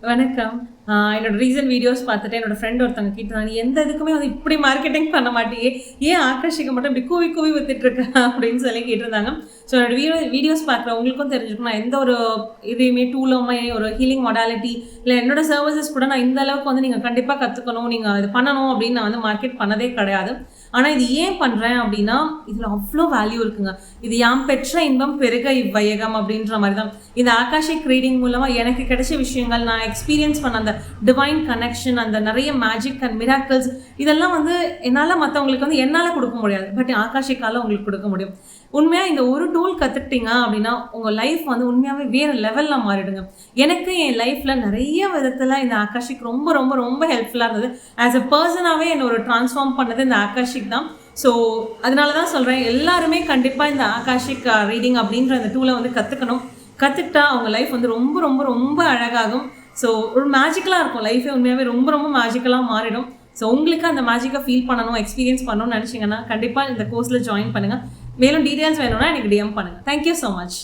வணக்கம். என்னோட recent videos பார்த்துட்டு என்னோட ஃப்ரெண்ட் ஒருத்தவங்க கேட்டாங்க, "நீ எந்த இதுக்குமே வந்து இப்படி மார்க்கெட்டிங் பண்ண மாட்டியே, ஏன் ஆகாஷிக்கு மட்டும் இப்படி கூவி கூவி வித்துட்டு இருக்க?" அப்படின்னு சொல்லி கேட்டிருந்தாங்க. ஸோ என்னோட வீடியோஸ் பார்க்குற உங்களுக்கும் தெரிஞ்சுக்கணும், நான் எந்த ஒரு இதையுமே டூலுமே ஒரு ஹீலிங் மொடாலிட்டி இல்லை என்னோட சர்வீசஸ் கூட நான் இந்த அளவுக்கு வந்து நீங்கள் கண்டிப்பாக கற்றுக்கணும், நீங்கள் இது பண்ணணும் அப்படின்னு நான் வந்து மார்க்கெட் பண்ணதே கிடையாது. ஆனால் இது ஏன் பண்ணுறேன் அப்படின்னா, இதில் அவ்வளோ வேல்யூ இருக்குங்க. இது யாம் பெற்ற இன்பம் பெருக இவ்வையகம் அப்படின்ற மாதிரி தான். இந்த ஆகாஷிக் ரீடிங் மூலமாக எனக்கு கிடைச்ச விஷயங்கள், நான் எக்ஸ்பீரியன்ஸ் பண்ண அந்த டிவைன் கனெக்ஷன், அந்த நிறைய மேஜிக் அண்ட் மிராக்கிள்ஸ், இதெல்லாம் வந்து என்னால் மற்றவங்களுக்கு வந்து என்னால் கொடுக்க முடியாது, பட் ஆகாஷிக்கால உங்களுக்கு கொடுக்க முடியும். உண்மையாக இந்த ஒரு டூல் கற்றுக்கிட்டீங்க அப்படின்னா உங்கள் லைஃப் வந்து உண்மையாகவே வேறு லெவலில் மாறிடுங்க. எனக்கு என் லைஃப்பில் நிறைய விதத்தில் இந்த ஆகாஷிக் ரொம்ப ரொம்ப ரொம்ப ஹெல்ப்ஃபுல்லாக இருந்தது. ஆஸ் அ பர்சனாகவே என்னை ஒரு ட்ரான்ஸ்ஃபார்ம் பண்ணது இந்த ஆகாஷிக் தான். ஸோ அதனால தான் சொல்கிறேன், எல்லாருமே கண்டிப்பாக இந்த ஆகாஷிக் ரீடிங் அப்படின்ற அந்த டூலை வந்து கற்றுக்கணும். கற்றுக்கிட்டா அவங்க லைஃப் வந்து ரொம்ப ரொம்ப ரொம்ப அழகாகும். ஸோ ஒரு மேஜிக்கலாக இருக்கும் லைஃபே, உண்மையாகவே ரொம்ப ரொம்ப மேஜிக்கலாக மாறிடும். ஸோ உங்களுக்கு அந்த மேஜிக்கை ஃபீல் பண்ணணும், எக்ஸ்பீரியன்ஸ் பண்ணணும்னு நினச்சிங்கன்னா கண்டிப்பாக இந்த கோர்ஸில் ஜாயின் பண்ணுங்கள். மேலும் டீட்டெயில்ஸ் வேணும்னா எனக்கு டிஎம் பண்ணுங்கள். Thank you so much.